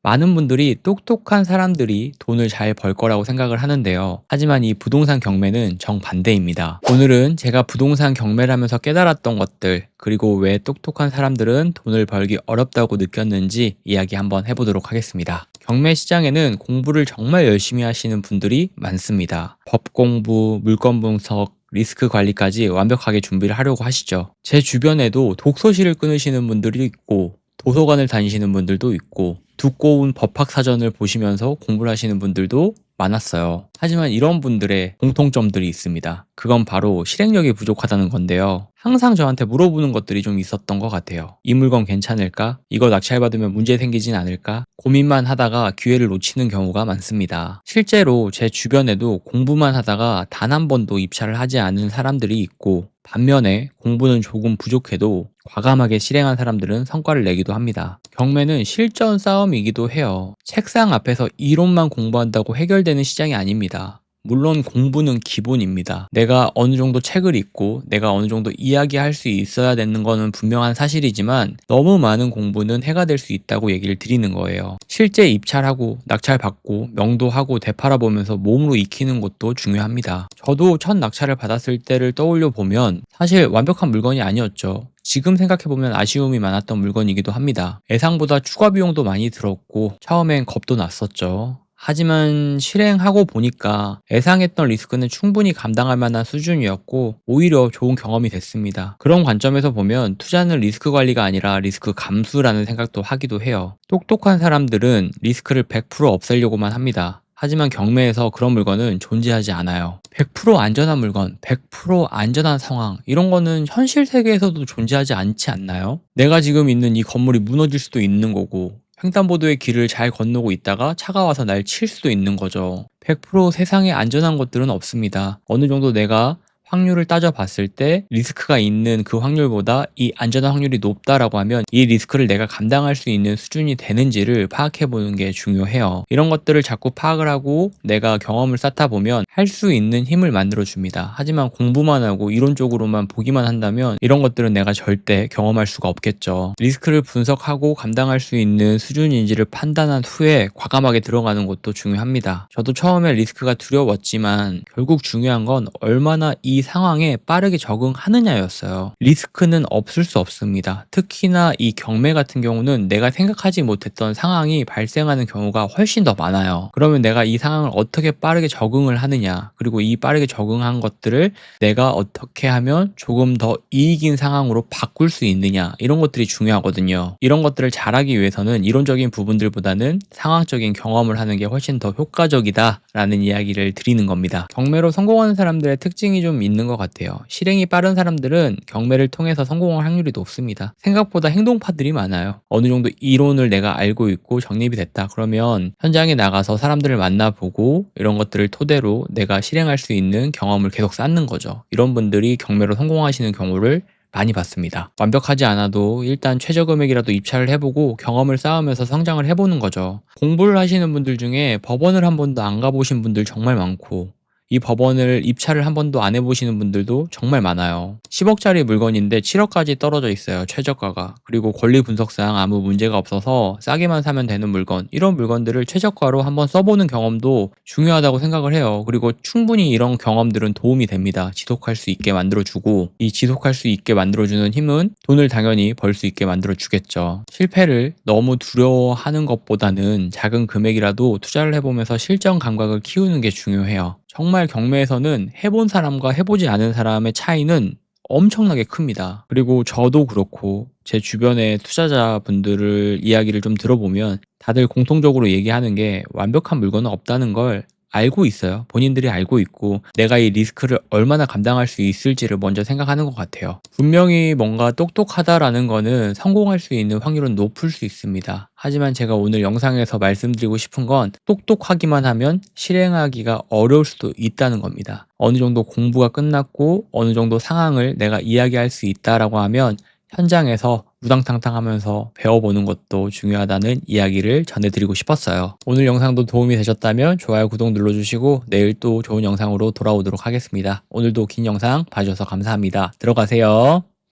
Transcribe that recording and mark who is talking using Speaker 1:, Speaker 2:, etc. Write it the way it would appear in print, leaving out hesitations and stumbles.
Speaker 1: 많은 분들이 똑똑한 사람들이 돈을 잘 벌 거라고 생각을 하는데요. 하지만 이 부동산 경매는 정반대입니다. 오늘은 제가 부동산 경매를 하면서 깨달았던 것들, 그리고 왜 똑똑한 사람들은 돈을 벌기 어렵다고 느꼈는지 이야기 한번 해보도록 하겠습니다. 경매 시장에는 공부를 정말 열심히 하시는 분들이 많습니다. 법 공부, 물건 분석, 리스크 관리까지 완벽하게 준비를 하려고 하시죠. 제 주변에도 독서실을 끊으시는 분들이 있고, 도서관을 다니시는 분들도 있고, 두꺼운 법학 사전을 보시면서 공부를 하시는 분들도 많았어요. 하지만 이런 분들의 공통점들이 있습니다. 그건 바로 실행력이 부족하다는 건데요. 항상 저한테 물어보는 것들이 좀 있었던 것 같아요. 이 물건 괜찮을까? 이거 낙찰받으면 문제 생기진 않을까? 고민만 하다가 기회를 놓치는 경우가 많습니다. 실제로 제 주변에도 공부만 하다가 단 한 번도 입찰을 하지 않은 사람들이 있고, 반면에 공부는 조금 부족해도 과감하게 실행한 사람들은 성과를 내기도 합니다. 경매는 실전 싸움이기도 해요. 책상 앞에서 이론만 공부한다고 해결되는 시장이 아닙니다. 물론 공부는 기본입니다. 내가 어느 정도 책을 읽고 내가 어느 정도 이야기할 수 있어야 되는 거는 분명한 사실이지만 너무 많은 공부는 해가 될 수 있다고 얘기를 드리는 거예요. 실제 입찰하고 낙찰받고 명도하고 되팔아보면서 몸으로 익히는 것도 중요합니다. 저도 첫 낙찰을 받았을 때를 떠올려 보면 사실 완벽한 물건이 아니었죠. 지금 생각해보면 아쉬움이 많았던 물건이기도 합니다. 예상보다 추가 비용도 많이 들었고 처음엔 겁도 났었죠. 하지만 실행하고 보니까 예상했던 리스크는 충분히 감당할 만한 수준이었고 오히려 좋은 경험이 됐습니다. 그런 관점에서 보면 투자는 리스크 관리가 아니라 리스크 감수라는 생각도 하기도 해요. 똑똑한 사람들은 리스크를 100% 없애려고만 합니다. 하지만 경매에서 그런 물건은 존재하지 않아요. 100% 안전한 물건, 100% 안전한 상황, 이런 거는 현실 세계에서도 존재하지 않지 않나요? 내가 지금 있는 이 건물이 무너질 수도 있는 거고, 횡단보도의 길을 잘 건너고 있다가 차가 와서 날 칠 수도 있는 거죠. 100% 세상에 안전한 것들은 없습니다. 어느 정도 내가 확률을 따져봤을 때 리스크가 있는 그 확률보다 이 안전한 확률이 높다라고 하면 이 리스크를 내가 감당할 수 있는 수준이 되는지를 파악해보는 게 중요해요. 이런 것들을 자꾸 파악을 하고 내가 경험을 쌓다 보면 할 수 있는 힘을 만들어줍니다. 하지만 공부만 하고 이론적으로만 보기만 한다면 이런 것들은 내가 절대 경험할 수가 없겠죠. 리스크를 분석하고 감당할 수 있는 수준인지를 판단한 후에 과감하게 들어가는 것도 중요합니다. 저도 처음에 리스크가 두려웠지만 결국 중요한 건 얼마나 이 상황에 빠르게 적응하느냐였어요. 리스크는 없을 수 없습니다. 특히나 이 경매 같은 경우는 내가 생각하지 못했던 상황이 발생하는 경우가 훨씬 더 많아요. 그러면 내가 이 상황을 어떻게 빠르게 적응을 하느냐, 그리고 이 빠르게 적응한 것들을 내가 어떻게 하면 조금 더 이익인 상황으로 바꿀 수 있느냐, 이런 것들이 중요하거든요. 이런 것들을 잘하기 위해서는 이론적인 부분들보다는 상황적인 경험을 하는 게 훨씬 더 효과적이다라는 이야기를 드리는 겁니다. 경매로 성공하는 사람들의 특징이 좀 있는 것 같아요. 실행이 빠른 사람들은 경매를 통해서 성공할 확률이 높습니다. 생각보다 행동파들이 많아요. 어느 정도 이론을 내가 알고 있고 정립이 됐다 그러면 현장에 나가서 사람들을 만나보고 이런 것들을 토대로 내가 실행할 수 있는 경험을 계속 쌓는 거죠. 이런 분들이 경매로 성공하시는 경우를 많이 봤습니다. 완벽하지 않아도 일단 최저 금액이라도 입찰을 해보고 경험을 쌓으면서 성장을 해보는 거죠. 공부를 하시는 분들 중에 법원을 한 번도 안 가보신 분들 정말 많고, 이 법원을 입찰을 한 번도 안 해보시는 분들도 정말 많아요. 10억짜리 물건인데 7억까지 떨어져 있어요, 최저가가. 그리고 권리 분석상 아무 문제가 없어서 싸게만 사면 되는 물건, 이런 물건들을 최저가로 한번 써보는 경험도 중요하다고 생각을 해요. 그리고 충분히 이런 경험들은 도움이 됩니다. 지속할 수 있게 만들어주고, 이 지속할 수 있게 만들어주는 힘은 돈을 당연히 벌 수 있게 만들어주겠죠. 실패를 너무 두려워하는 것보다는 작은 금액이라도 투자를 해보면서 실전 감각을 키우는 게 중요해요. 정말 경매에서는 해본 사람과 해보지 않은 사람의 차이는 엄청나게 큽니다. 그리고 저도 그렇고 제 주변의 투자자분들을 이야기를 좀 들어보면 다들 공통적으로 얘기하는 게 완벽한 물건은 없다는 걸 알고 있어요. 본인들이 알고 있고 내가 이 리스크를 얼마나 감당할 수 있을지를 먼저 생각하는 것 같아요. 분명히 뭔가 똑똑하다라는 거는 성공할 수 있는 확률은 높을 수 있습니다. 하지만 제가 오늘 영상에서 말씀드리고 싶은 건 똑똑하기만 하면 실행하기가 어려울 수도 있다는 겁니다. 어느 정도 공부가 끝났고 어느 정도 상황을 내가 이야기할 수 있다라고 하면 현장에서 우당탕탕 하면서 배워보는 것도 중요하다는 이야기를 전해드리고 싶었어요. 오늘 영상도 도움이 되셨다면 좋아요, 구독 눌러주시고 내일 또 좋은 영상으로 돌아오도록 하겠습니다. 오늘도 긴 영상 봐주셔서 감사합니다. 들어가세요.